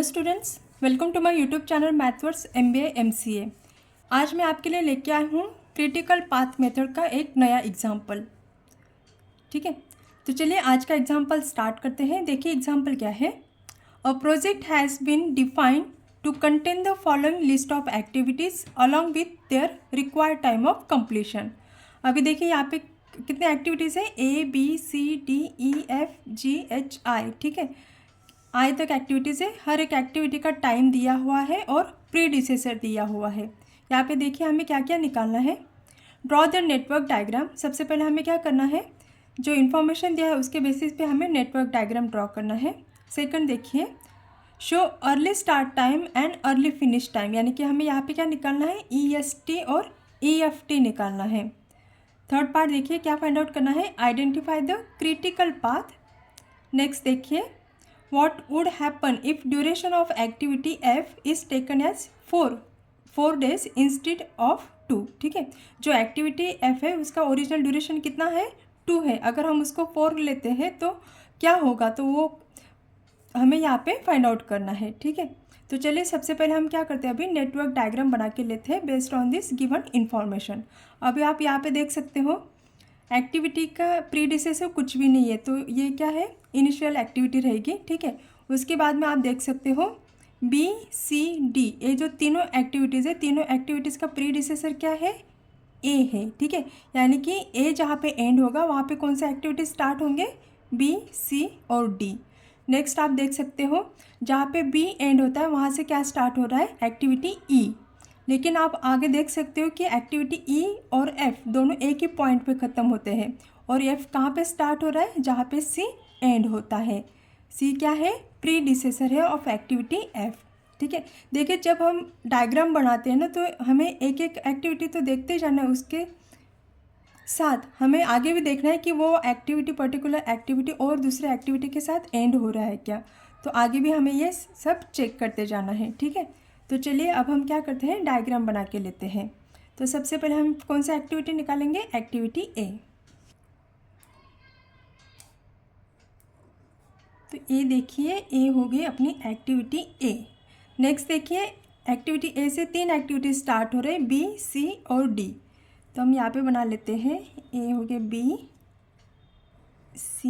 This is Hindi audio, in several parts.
Hello students, welcome to my YouTube channel Mathverse MBA MCA। आज मैं आपके लिए लेके आई हूँ क्रिटिकल पाथ मेथड का एक नया एग्जाम्पल। ठीक है, तो चलिए आज का एग्जाम्पल स्टार्ट करते हैं। देखिए एग्जाम्पल क्या है। A project has been defined to contain the following list of activities along with their required time of completion. अभी देखिए यहाँ पे कितने एक्टिविटीज़ है, ABCDEFGHI। ठीक है, आई तक एक्टिविटीज़ है। हर एक एक्टिविटी का टाइम दिया हुआ है और प्रीडिसेसर दिया हुआ है। यहाँ पे देखिए हमें क्या क्या निकालना है। Draw the network diagram. सबसे पहले हमें क्या करना है, जो इन्फॉर्मेशन दिया है उसके बेसिस पे हमें नेटवर्क डायग्राम ड्रॉ करना है। सेकंड देखिए, show early start time and early finish time, यानी कि हमें यहाँ पे क्या निकालना है, EST और EFT निकालना है। थर्ड पार्ट देखिए क्या फाइंड आउट करना है, identify the critical path. Next देखिए, what would happen if duration of activity F is taken as 4 days instead of 2। ठीक है, जो एक्टिविटी F है उसका ओरिजिनल ड्यूरेशन कितना है, 2 है। अगर हम उसको 4 लेते हैं तो क्या होगा, तो वो हमें यहाँ पे फाइंड आउट करना है। ठीक है, तो चलिए सबसे पहले हम क्या करते हैं, अभी नेटवर्क डायग्राम बना के लेते हैं based on this given information. अभी आप यहाँ पे देख सकते हो एक्टिविटी का प्रीडिसेसर कुछ भी नहीं है, तो ये क्या है, इनिशियल एक्टिविटी रहेगी। ठीक है, उसके बाद में आप देख सकते हो BCD, ये जो तीनों एक्टिविटीज़ है, तीनों एक्टिविटीज़ का प्रीडिसेसर क्या है, A है। ठीक है, यानी कि A जहाँ पे एंड होगा वहाँ पे कौन से एक्टिविटी स्टार्ट होंगे, B, C और D। नेक्स्ट आप देख सकते हो जहाँ पे B एंड होता है वहाँ से क्या स्टार्ट हो रहा है, एक्टिविटी E। लेकिन आप आगे देख सकते हो कि एक्टिविटी E और F दोनों एक ही पॉइंट पे ख़त्म होते हैं, और F कहाँ पे स्टार्ट हो रहा है, जहाँ पे C एंड होता है। C क्या है, प्रीडिसेसर है ऑफ एक्टिविटी F। ठीक है, देखिए जब हम डायग्राम बनाते हैं ना तो हमें एक एक एक्टिविटी तो देखते जाना है, उसके साथ हमें आगे भी देखना है कि वो एक्टिविटी, पर्टिकुलर एक्टिविटी और दूसरे एक्टिविटी के साथ एंड हो रहा है क्या, तो आगे भी हमें ये सब चेक करते जाना है। ठीक है, तो चलिए अब हम क्या करते हैं, डायग्राम बना के लेते हैं। तो सबसे पहले हम कौन सा एक्टिविटी निकालेंगे, एक्टिविटी A। तो ये देखिए A हो गई अपनी एक्टिविटी A। नेक्स्ट देखिए एक्टिविटी A से 3 एक्टिविटी स्टार्ट हो रहे हैं, B, C और D। तो हम यहाँ पे बना लेते हैं, A हो गया, B, C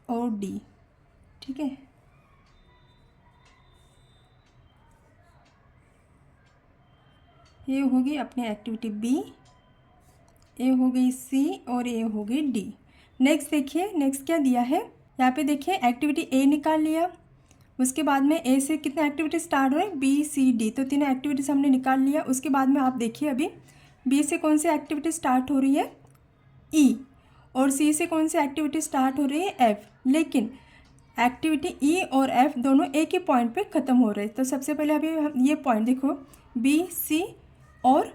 और D। ठीक है, ये होगी अपनी एक्टिविटी B, ए हो गई C और ए हो गई D। नेक्स्ट देखिए, नेक्स्ट क्या दिया है, यहाँ पे देखिए एक्टिविटी A निकाल लिया, उसके बाद में A से कितने एक्टिविटी स्टार्ट हो रहे हैं, B, C, D। तो तीनों एक्टिविटीज़ हमने निकाल लिया। उसके बाद में आप देखिए अभी B से कौन सी एक्टिविटी स्टार्ट हो रही है, E, और C से कौन सी एक्टिविटी स्टार्ट हो रही है, F। लेकिन एक्टिविटी E और F दोनों एक ही पॉइंट पे ख़त्म हो रहे हैं। तो सबसे पहले अभी हम ये पॉइंट देखो, B, C और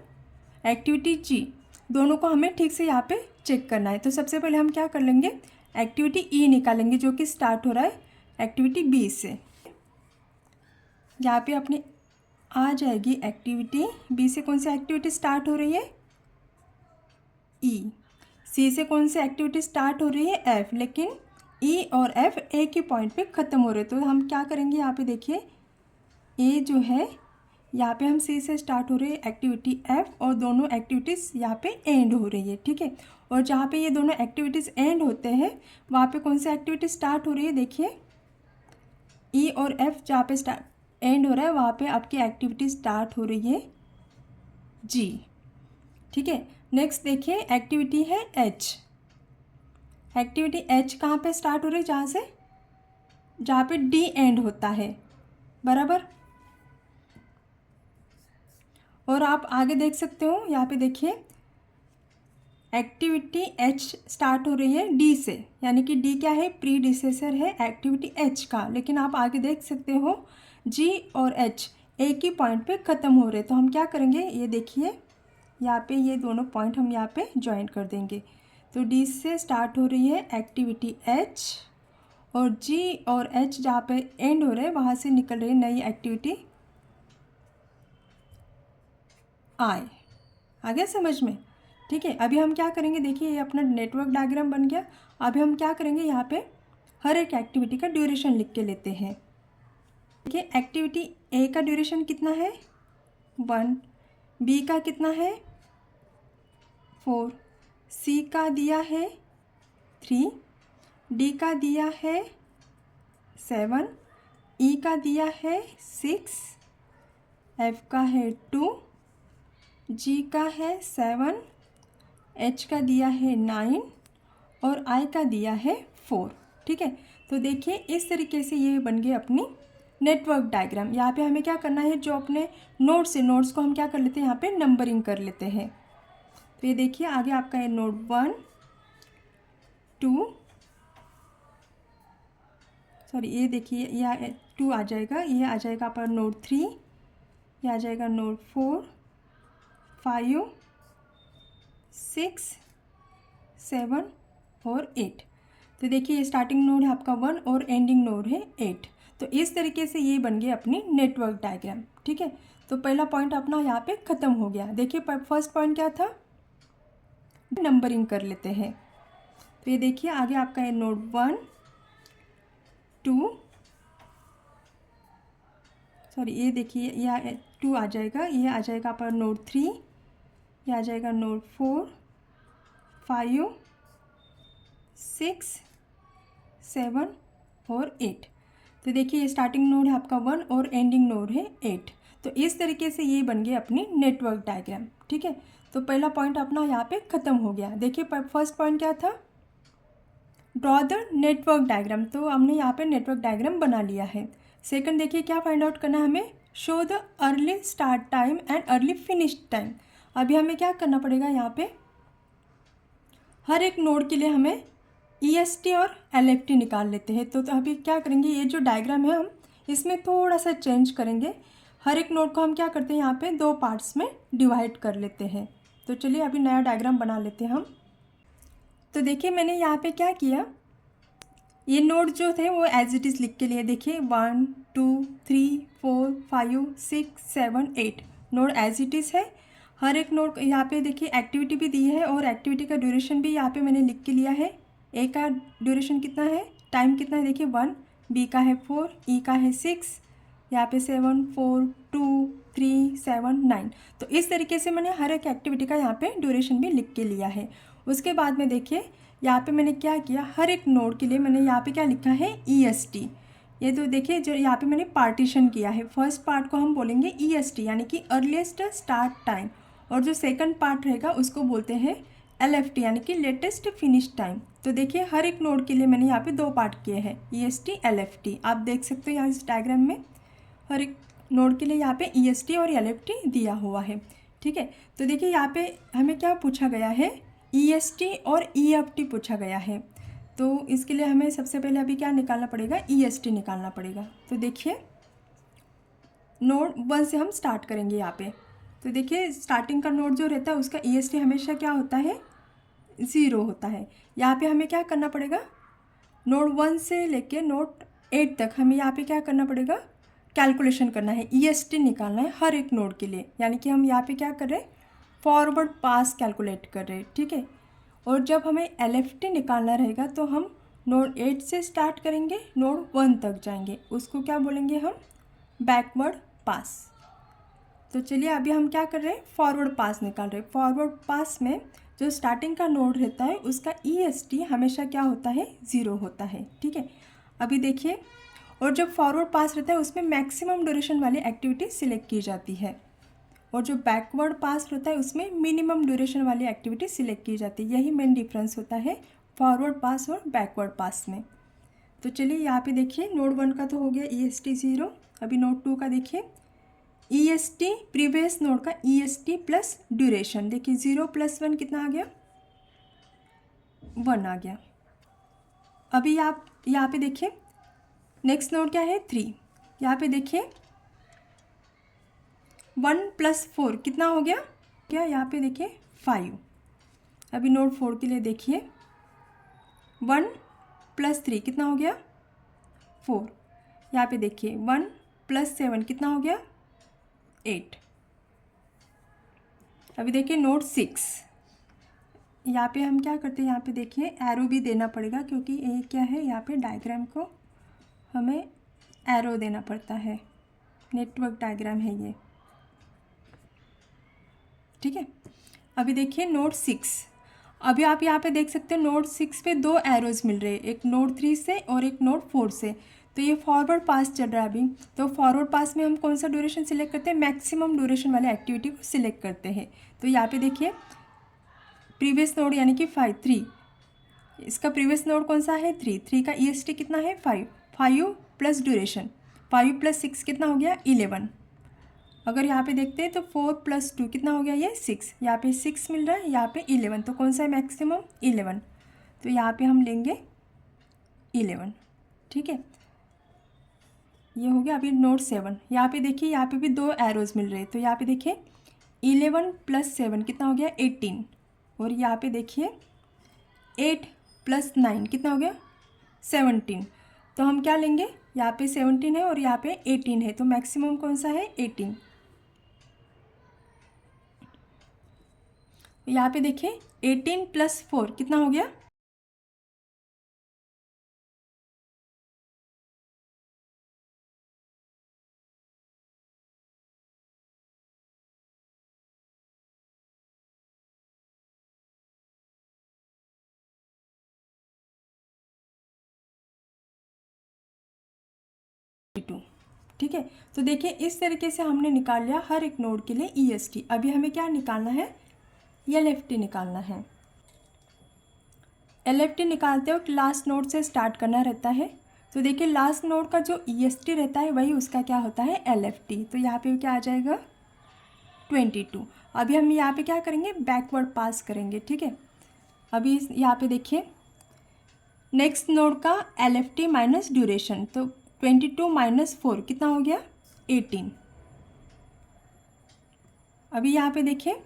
एक्टिविटी G दोनों को हमें ठीक से यहाँ पे चेक करना है। तो सबसे पहले हम क्या कर लेंगे, एक्टिविटी E निकालेंगे जो कि स्टार्ट हो रहा है एक्टिविटी B से। यहाँ पे अपनी आ जाएगी एक्टिविटी B से कौन सी एक्टिविटी स्टार्ट हो रही है, E। C से कौन सी एक्टिविटी स्टार्ट हो रही है, F। लेकिन E और F एक ही पॉइंट पे ख़त्म हो रहे हैं, तो हम क्या करेंगे, यहाँ पे देखिए A जो है यहाँ पे हम C से स्टार्ट हो रही है एक्टिविटी F, और दोनों एक्टिविटीज़ यहाँ पे एंड हो रही है। ठीक है, और जहाँ पे ये दोनों एक्टिविटीज़ एंड होते हैं वहाँ पे कौन सी एक्टिविटी स्टार्ट हो रही है, देखिए E और F जहाँ पे स्टार्ट एंड हो रहा है वहाँ पे आपकी एक्टिविटी स्टार्ट हो रही है G। ठीक है, नेक्स्ट देखिए एक्टिविटी है H। एक्टिविटी H कहाँ पे स्टार्ट हो रही है, जहाँ पे D एंड होता है, बराबर। और आप आगे देख सकते हो यहाँ पे देखिए एक्टिविटी H स्टार्ट हो रही है D से, यानी कि D क्या है, प्रीडिसेसर है एक्टिविटी H का। लेकिन आप आगे देख सकते हो G और H एक ही पॉइंट पे ख़त्म हो रहे, तो हम क्या करेंगे, ये देखिए यहाँ पे ये दोनों पॉइंट हम यहाँ पे ज्वाइन कर देंगे। तो D से स्टार्ट हो रही है एक्टिविटी H, और G और H जहाँ पे एंड हो रहे हैं वहाँ से निकल रही नई एक्टिविटी I। आ गया समझ में। ठीक है, अभी हम क्या करेंगे, देखिए ये अपना नेटवर्क डायग्राम बन गया। अभी हम क्या करेंगे, यहाँ पे हर एक एक्टिविटी का ड्यूरेशन लिख के लेते हैं। देखिए एक्टिविटी ए का ड्यूरेशन कितना है 1, बी का कितना है 4, सी का दिया है 3, डी का दिया है 7, ई का दिया है 6, एफ का है 2, जी का है 7, एच का दिया है 9 और आई का दिया है 4। ठीक है, तो देखिए इस तरीके से ये बन गई अपनी नेटवर्क डायग्राम। यहाँ पे हमें क्या करना है, जो अपने नोड्स है नोड्स को हम क्या कर लेते हैं यहाँ पे नंबरिंग कर लेते हैं। तो ये देखिए आगे आपका है नोड 1 2, सॉरी ये देखिए यह 2 आ जाएगा, ये आ जाएगा आपका नोड 3, ये आ जाएगा नोड 4 5 6 7 और 8। तो देखिए ये स्टार्टिंग नोड है आपका 1 और एंडिंग नोड है 8। तो इस तरीके से ये बन गई अपनी नेटवर्क डायग्राम। ठीक है, तो पहला पॉइंट अपना यहाँ पे ख़त्म हो गया। देखिए फर्स्ट पॉइंट क्या था, नंबरिंग कर लेते हैं। तो ये देखिए आगे आपका है नोड 1 2, सॉरी ये देखिए यह 2 आ जाएगा, ये आ जाएगा आपका नोड 3, ये आ जाएगा नोड 4 5 6 7 और 8। तो देखिए ये स्टार्टिंग नोड है आपका 1 और एंडिंग नोड है 8। तो इस तरीके से ये बन गई अपनी नेटवर्क डायग्राम। ठीक है, तो पहला पॉइंट अपना यहाँ पे ख़त्म हो गया। देखिए फर्स्ट पॉइंट क्या था, ड्रॉ द नेटवर्क डायग्राम। तो हमने यहाँ पे नेटवर्क डायग्राम बना लिया है। सेकंड देखिए क्या फाइंड आउट करना है हमें, show the early start time and early finish time. अभी हमें क्या करना पड़ेगा, यहाँ पे हर एक नोड के लिए हमें EST और LFT निकाल लेते हैं। तो अभी क्या करेंगे, ये जो डायग्राम है हम इसमें थोड़ा सा चेंज करेंगे। हर एक नोड को हम क्या करते हैं यहाँ पे 2 पार्ट्स में डिवाइड कर लेते हैं। तो चलिए अभी नया डायग्राम बना लेते हैं हम। तो देखिए मैंने यहाँ पे क्या किया, ये नोड जो थे वो एज इट इज़ लिख के लिए। देखिए 1 2 3 4 5 6 7 8 नोड एज इट इज़ है। हर एक नोड यहाँ पे देखिए एक्टिविटी भी दी है और एक्टिविटी का ड्यूरेशन भी यहाँ पे मैंने लिख के लिया है। ए का ड्यूरेशन कितना है, टाइम कितना है, देखिए 1, बी का है 4, ई का है 6, यहाँ पे 7 4 2 3 7 9। तो इस तरीके से मैंने हर एक एक्टिविटी का यहाँ पे ड्यूरेशन भी लिख के लिया है। उसके बाद में देखिए यहाँ पे मैंने क्या किया, हर एक नोड के लिए मैंने यहाँ पे क्या लिखा है EST। ये तो देखिए जो यहाँ पे मैंने पार्टीशन किया है, फर्स्ट पार्ट को हम बोलेंगे EST यानी कि अर्लीस्ट स्टार्ट टाइम, और जो सेकंड पार्ट रहेगा उसको बोलते हैं LFT यानी कि लेटेस्ट फिनिश टाइम। तो देखिए हर एक नोड के लिए मैंने यहाँ पे 2 पार्ट किए हैं, EST LFT। आप देख सकते हो यहाँ इस डायग्राम में हर एक नोड के लिए यहाँ पे EST और LFT दिया हुआ है। ठीक है, तो देखिए यहाँ पे हमें क्या पूछा गया है, EST और EFT पूछा गया है। तो इसके लिए हमें सबसे पहले अभी क्या निकालना पड़ेगा, EST निकालना पड़ेगा। तो देखिए नोड 1 से हम स्टार्ट करेंगे यहाँ पे। तो देखिए स्टार्टिंग का नोड जो रहता है उसका EST हमेशा क्या होता है, 0 होता है। यहाँ पे हमें क्या करना पड़ेगा, नोड 1 से लेके नोड 8 तक हमें यहाँ पे क्या करना पड़ेगा, कैलकुलेशन करना है, EST निकालना है हर एक नोड के लिए। यानी कि हम यहाँ पे क्या कर रहे हैं, फॉरवर्ड पास कैलकुलेट कर रहे हैं। ठीक है, और जब हमें LFT निकालना रहेगा तो हम नोड 8 से स्टार्ट करेंगे, नोड 1 तक जाएंगे, उसको क्या बोलेंगे हम, बैकवर्ड पास। तो चलिए अभी हम क्या कर रहे हैं, फॉरवर्ड पास निकाल रहे हैं। फॉरवर्ड पास में जो स्टार्टिंग का नोड रहता है उसका EST हमेशा क्या होता है, 0 होता है। ठीक है, अभी देखिए, और जब फॉरवर्ड पास रहता है उसमें मैक्सिमम ड्यूरेशन वाली एक्टिविटी सिलेक्ट की जाती है, और जो बैकवर्ड पास होता है उसमें मिनिमम ड्यूरेशन वाली एक्टिविटी सिलेक्ट की जाती है। यही मेन डिफरेंस होता है फॉरवर्ड पास और बैकवर्ड पास में। तो चलिए यहाँ पे देखिए नोड 1 का तो हो गया EST 0। अभी नोड 2 का देखिए, EST प्रीवियस नोड का EST प्लस ड्यूरेशन। देखिए 0 + 1 कितना आ गया, 1 आ गया। अभी आप यहाँ पे देखिए नेक्स्ट नोड क्या है, 3। यहाँ पे देखिए 1 + 4 कितना हो गया, क्या यहाँ पे देखिए 5। अभी नोड 4 के लिए देखिए 1 + 3 कितना हो गया, 4। यहाँ पे देखिए 1 + 7 कितना हो गया, 8। अभी देखिए नोड 6, यहाँ पे हम क्या करते हैं, यहाँ पे देखिए एरो भी देना पड़ेगा क्योंकि ये क्या है, यहाँ पे डायग्राम को हमें एरो देना पड़ता है। नेटवर्क डायग्राम है ये, ठीक है। अभी देखिए नोड 6, अभी आप यहाँ पे देख सकते हैं नोड 6 पे 2 एरोज मिल रहे हैं, एक नोड 3 से और एक नोड 4 से। तो ये फॉरवर्ड पास चल रहा है अभी। तो फॉरवर्ड पास में हम कौन सा ड्यूरेशन सिलेक्ट करते हैं, मैक्सिमम ड्यूरेशन वाले एक्टिविटी को सिलेक्ट करते हैं। तो यहाँ पे देखिए प्रीवियस नोड यानी कि 3, इसका प्रीवियस नोड कौन सा है 3 का EST कितना है 5 प्लस ड्यूरेशन 5 + 6 कितना हो गया 11। अगर यहाँ पे देखते हैं तो 4 + 2 कितना हो गया ये 6, यहाँ पे 6 मिल रहा है, यहाँ पे 11, तो कौन सा है मैक्सिमम 11। तो यहाँ पे हम लेंगे 11, ठीक है। ये हो गया। अभी नोड 7, यहाँ पे देखिए यहाँ पे भी 2 एरोज मिल रहे हैं। तो यहाँ पे देखिए 11 + 7 कितना हो गया 18, और यहाँ पे देखिए 8 + 9 कितना हो गया 17। तो हम क्या लेंगे, यहाँ पे 17 है और यहाँ पे 18 है, तो मैक्सिमम कौन सा है 18। यहाँ पे देखिए 18 + 4 कितना हो गया 2, ठीक है। तो देखिए इस तरीके से हमने निकाल लिया हर एक नोड के लिए EST। अभी हमें क्या निकालना है, LFT निकालना है। LFT निकालते वक्त लास्ट नोड से स्टार्ट करना रहता है। तो देखिए लास्ट नोड का जो EST रहता है वही उसका क्या होता है LFT। तो यहाँ पे क्या आ जाएगा 22। अभी हम यहाँ पे क्या करेंगे, बैकवर्ड पास करेंगे, ठीक है। अभी यहाँ पे देखिए नेक्स्ट नोड का LFT माइनस ड्यूरेशन, तो 22 - 4 कितना हो गया 18। अभी यहाँ पे देखिए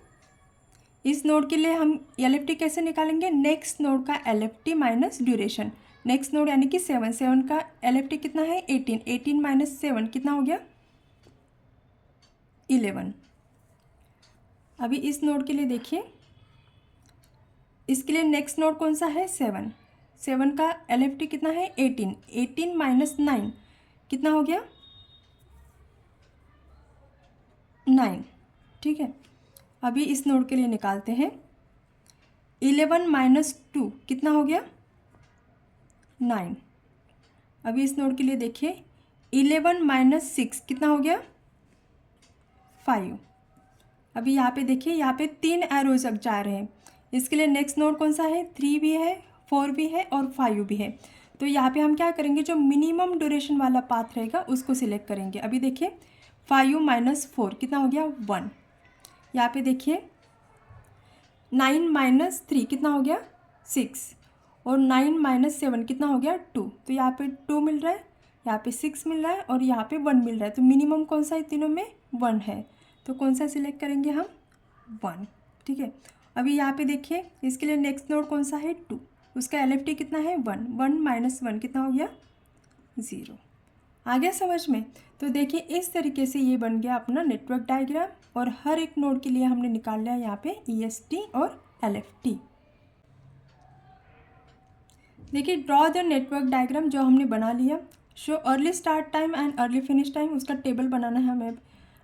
इस नोड के लिए हम LFT कैसे निकालेंगे, नेक्स्ट नोड का LFT minus duration. Next node यानी कि 7 का LFT कितना है 18 - 7 कितना हो गया 11। अभी इस नोड के लिए देखिए, इसके लिए नेक्स्ट नोड कौन सा है 7 का LFT कितना है 18 - 9 कितना हो गया 9, ठीक है। अभी इस नोड के लिए निकालते हैं 11 - 2 कितना हो गया 9। अभी इस नोड के लिए देखिए 11 - 6 कितना हो गया 5। अभी यहाँ पे देखिए यहाँ पे 3 एरोज अब जा रहे हैं। इसके लिए नेक्स्ट नोड कौन सा है 3 भी है, 4 भी है और 5 भी है। तो यहाँ पे हम क्या करेंगे, जो मिनिमम ड्यूरेशन वाला पाथ रहेगा उसको सिलेक्ट करेंगे। अभी देखिए 5 - 4 कितना हो गया 1। यहाँ पे देखिए 9 - 3 कितना हो गया 6, और 9 - 7 कितना हो गया 2। तो यहाँ पे 2 मिल रहा है, यहाँ पे 6 मिल रहा है और यहाँ पे 1 मिल रहा है। तो मिनिमम कौन सा है तीनों में 1 है, तो कौन सा सिलेक्ट करेंगे हम 1, ठीक है। अभी यहाँ पे देखिए इसके लिए नेक्स्ट नोड कौन सा है 2, उसका LFT कितना है 1 - 1 कितना हो गया 0। आ गया समझ में। तो देखिए इस तरीके से ये बन गया अपना नेटवर्क डायग्राम, और हर एक नोड के लिए हमने निकाल लिया यहाँ पे EST और LFT। देखिए ड्रॉ द नेटवर्क डायग्राम जो हमने बना लिया। Show early start time and early finish time, उसका टेबल बनाना है हमें।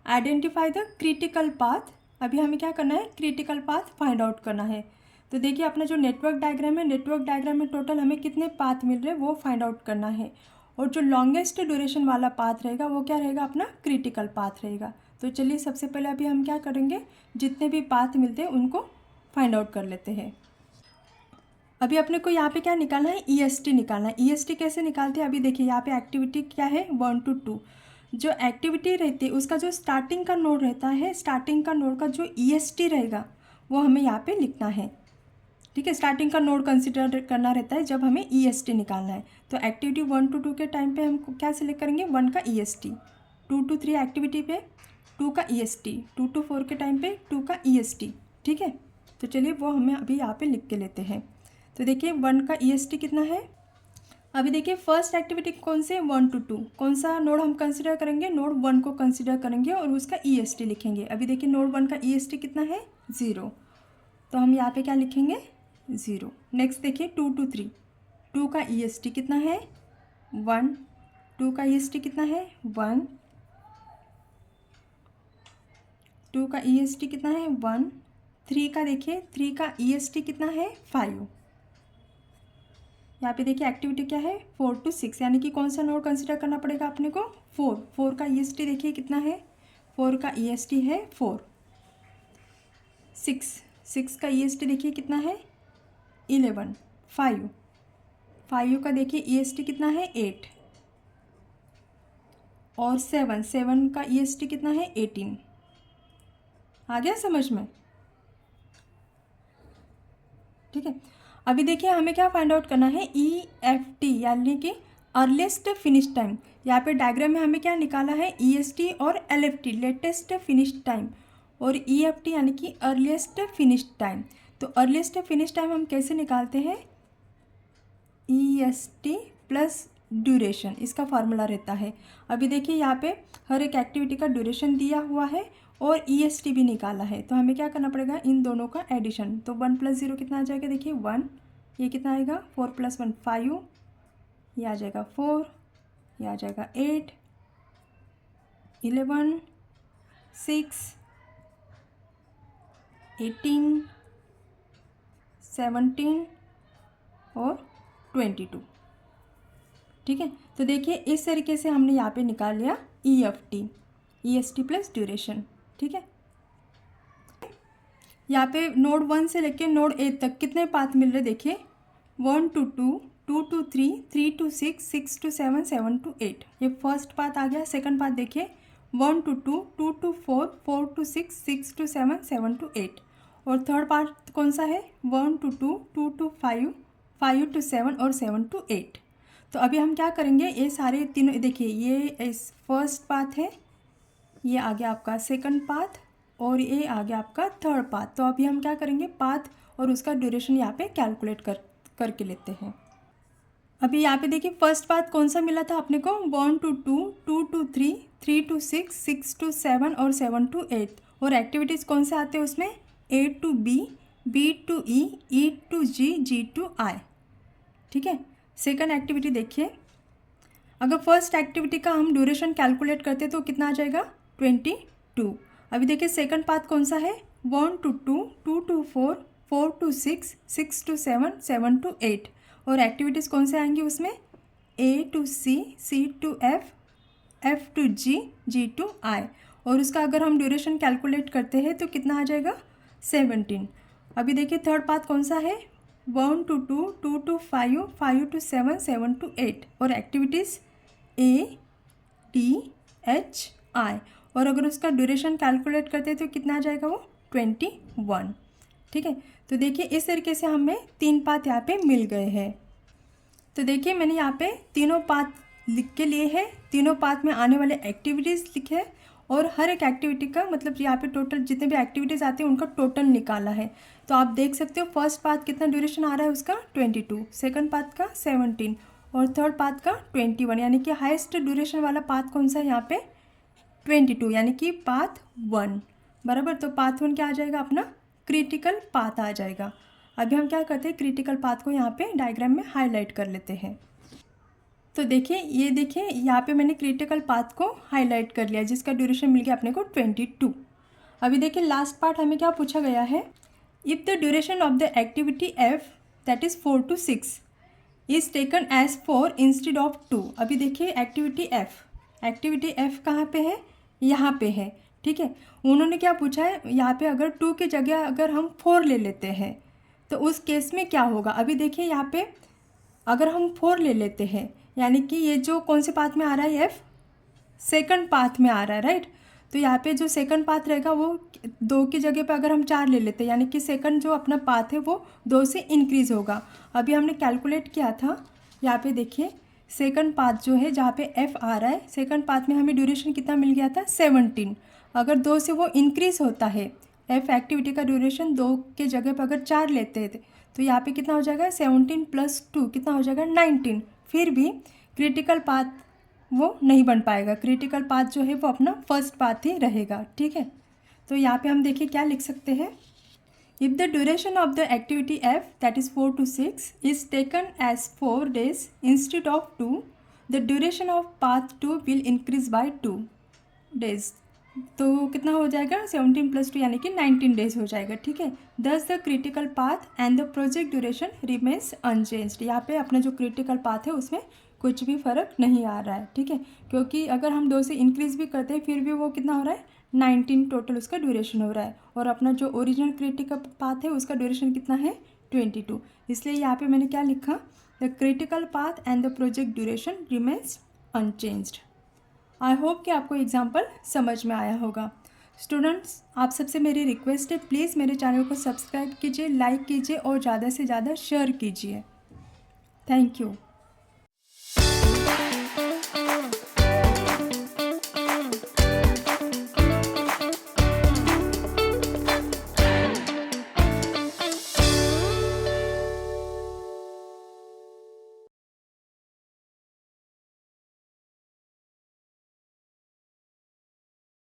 आइडेंटिफाई द क्रिटिकल पाथ, अभी हमें क्या करना है क्रिटिकल पाथ फाइंड आउट करना है। तो देखिए अपना जो नेटवर्क डायग्राम है, नेटवर्क डायग्राम में टोटल हमें कितने पाथ मिल रहे हैं वो फाइंड आउट करना है, और जो लॉन्गेस्ट ड्यूरेशन वाला पाथ रहेगा वो क्या रहेगा अपना क्रिटिकल पाथ रहेगा। तो चलिए सबसे पहले अभी हम क्या करेंगे, जितने भी पाथ मिलते हैं उनको फाइंड आउट कर लेते हैं। अभी अपने को यहाँ पे क्या निकालना है EST निकालना है। EST कैसे निकालते हैं, अभी देखिए यहाँ पे एक्टिविटी क्या है 1 to 2। जो एक्टिविटी रहती है उसका जो स्टार्टिंग का नोड रहता है, स्टार्टिंग का नोड का जो EST रहेगा वो हमें यहाँ पे लिखना है, ठीक है। स्टार्टिंग का नोड कंसिडर करना रहता है जब हमें EST निकालना है। तो एक्टिविटी 1 to 2 के टाइम पे हम क्या सिलेक्ट करेंगे 1 का EST, 2 to 3 एक्टिविटी पे 2 का EST, 2 to 4 के टाइम पे 2 का EST, ठीक है। तो चलिए वो हमें अभी यहाँ पे लिख के लेते हैं। तो देखिए 1 का EST कितना है, अभी देखिए फर्स्ट एक्टिविटी कौन से 1 to 2, कौन सा नोड हम कंसिडर करेंगे, नोड 1 को कंसिडर करेंगे और उसका EST लिखेंगे। अभी देखिए नोड 1 का EST कितना है 0, तो हम यहाँ पे क्या लिखेंगे 0। नेक्स्ट देखिए 2 to 3, 2 का EST कितना है 1, 2 का EST कितना है 1, 2 का EST कितना है 1, 3 का देखिए 3 का EST कितना है 5। यहाँ पे देखिए एक्टिविटी क्या है 4 to 6, यानी कि कौन सा नोड कंसिडर करना पड़ेगा अपने को 4। 4 का EST देखिए कितना है 4 का EST है 4। 6 का EST देखिए कितना है 11। 5 का देखिए EST कितना है 8 और 7 का EST कितना है 18। आ गया समझ में? ठीक है, अभी देखिए हमें क्या फाइंड आउट करना है EFT यानी कि अर्लीस्ट फिनिश टाइम। यहाँ पे डायग्राम में हमें क्या निकाला है EST और LFT लेटेस्ट फिनिश टाइम और EFT यानी कि अर्लीस्ट फिनिश टाइम। तो अर्लीस्ट फिनिश टाइम हम कैसे निकालते हैं EST प्लस ड्यूरेशन, इसका फार्मूला रहता है। अभी देखिए यहाँ पे हर एक एक्टिविटी का ड्यूरेशन दिया हुआ है और EST भी निकाला है, तो हमें क्या करना पड़ेगा इन दोनों का एडिशन। तो 1 + 0 कितना आ जाएगा देखिए 1, ये कितना आएगा 4 + 1 5, ये आ जाएगा 4, ये आ जाएगा 8, 11, 6, 18, 17 और 22। ठीक है, तो देखिए इस तरीके से हमने यहाँ पे निकाल लिया EST प्लस ड्यूरेशन। ठीक है, यहाँ पे नोड 1 से लेके नोड 8 तक कितने पाथ मिल रहे देखिए 1 to 2, 2 to 3, 3 to 6, 6 to 7, 7 to 8। ये फर्स्ट पाथ आ गया। सेकंड पाथ देखिए 1 to 2, 2 to 4, 4 to 6, 6 to 7, 7 to 8। और थर्ड पार्ट कौन सा है 1 to 2, 2 to 5, 5 to 7 और 7 to 8। तो अभी हम क्या करेंगे ये सारे तीनों देखिए, ये इस फर्स्ट पाथ है, ये आ गया आपका सेकंड पाथ और ये आ गया आपका थर्ड पाथ। तो अभी हम क्या करेंगे पाथ और उसका ड्यूरेशन यहाँ पे कैलकुलेट करके लेते हैं। अभी यहाँ पे देखिए फर्स्ट पाथ कौन सा मिला था अपने को 1 to 2, 2 to 3, 3 to 6, 6 to 7 और 7 to 8। और एक्टिविटीज़ कौन से आते हैं उसमें A to B, B to E, E to G, G to I। ठीक है, सेकंड एक्टिविटी देखिए, अगर फर्स्ट एक्टिविटी का हम ड्यूरेशन कैलकुलेट करते तो कितना आ जाएगा 22। अभी देखिए सेकंड पाथ कौन सा है 1 to 2, 2 to 4, 4 to 6, 6 to 7, 7 to 8। और एक्टिविटीज़ कौन से आएंगी उसमें A to C, C to F, F to G, G to I। और उसका अगर हम ड्यूरेशन कैलकुलेट करते हैं तो कितना आ जाएगा 17। अभी देखिए थर्ड पाथ कौन सा है 1 to 2, 2 to 5, 5 to 7, 7 to 8। और activities A, D, H, I। और अगर उसका ड्यूरेशन कैलकुलेट करते हैं तो कितना आ जाएगा वो 21। ठीक है, तो देखिए इस तरीके से हमें 3 पाथ यहाँ पे मिल गए हैं। तो देखिए मैंने यहाँ पे तीनों पाथ लिख के लिए हैं, तीनों पाथ में आने वाले एक्टिविटीज़ लिखे हैं और हर एक एक्टिविटी का मतलब यहाँ पे टोटल जितने भी एक्टिविटीज़ आते हैं उनका टोटल निकाला है। तो आप देख सकते हो फर्स्ट पाथ कितना ड्यूरेशन आ रहा है उसका 22, सेकंड पाथ का 17 और थर्ड पाथ का 21। यानी कि हाईएस्ट ड्यूरेशन वाला पाथ कौन सा है यहाँ पे 22, यानी कि पाथ 1 बराबर। तो पाथ 1 क्या आ जाएगा अपना क्रिटिकल पाथ आ जाएगा। अभी हम क्या करते हैं क्रिटिकल पाथ को यहाँ पे डायग्राम में हाईलाइट कर लेते हैं। तो देखिए ये देखिए यहाँ पे मैंने क्रिटिकल पाथ को हाईलाइट कर लिया जिसका ड्यूरेशन मिल गया अपने को 22। अभी देखिए लास्ट पार्ट हमें क्या पूछा गया है if the duration of the activity F that is 4 to 6 is taken as 4 instead of 2। अभी देखिए एक्टिविटी F कहाँ पे है यहाँ पे है। ठीक है, उन्होंने क्या पूछा है यहाँ पे अगर 2 की जगह अगर हम 4 ले लेते हैं तो उस केस में क्या होगा। अभी देखिए यहाँ पे अगर हम 4 ले लेते हैं यानी कि ये जो कौन से पाथ में आ रहा है F सेकंड पाथ में आ रहा है राइट। तो यहाँ पे जो सेकंड पाथ रहेगा वो 2 की जगह पे अगर हम 4 ले लेते हैं यानी कि सेकंड जो अपना पाथ है वो 2 से इंक्रीज़ होगा। अभी हमने कैलकुलेट किया था यहाँ पे देखिए सेकंड पाथ जो है जहाँ पे F आ रहा है सेकंड पाथ में हमें ड्यूरेशन कितना मिल गया था 17। अगर 2 से वो इंक्रीज़ होता है F एक्टिविटी का ड्यूरेशन 2 के जगह पर अगर 4 लेते थे तो यहाँ पे कितना हो जाएगा 17 + 2 कितना हो जाएगा 19। फिर भी क्रिटिकल पाथ वो नहीं बन पाएगा, क्रिटिकल पाथ जो है वो अपना फर्स्ट पाथ ही रहेगा। ठीक है, तो यहाँ पे हम देखिए क्या लिख सकते हैं if the duration of the activity F that is 4 to 6 is taken as 4 days instead of 2 the duration of path 2 will increase by 2 days. तो कितना हो जाएगा 17 + 2 यानी कि 19 डेज हो जाएगा, ठीक है। दस the critical path and the project duration remains unchanged. यहाँ पे अपना जो क्रिटिकल पाथ है उसमें कुछ भी फ़र्क नहीं आ रहा है, ठीक है, क्योंकि अगर हम 2 से इंक्रीज़ भी करते हैं फिर भी वो कितना हो रहा है 19 टोटल उसका ड्यूरेशन हो रहा है। और अपना जो ओरिजिनल क्रिटिकल पाथ है उसका ड्यूरेशन कितना है 22। इसलिए यहाँ पे मैंने क्या लिखा, the critical path and the project duration remains unchanged. I hope कि आपको एग्जाम्पल समझ में आया होगा। स्टूडेंट्स, आप सबसे मेरी रिक्वेस्ट है, प्लीज़ मेरे चैनल को सब्सक्राइब कीजिए, लाइक कीजिए और ज़्यादा से ज़्यादा शेयर कीजिए। Thank you.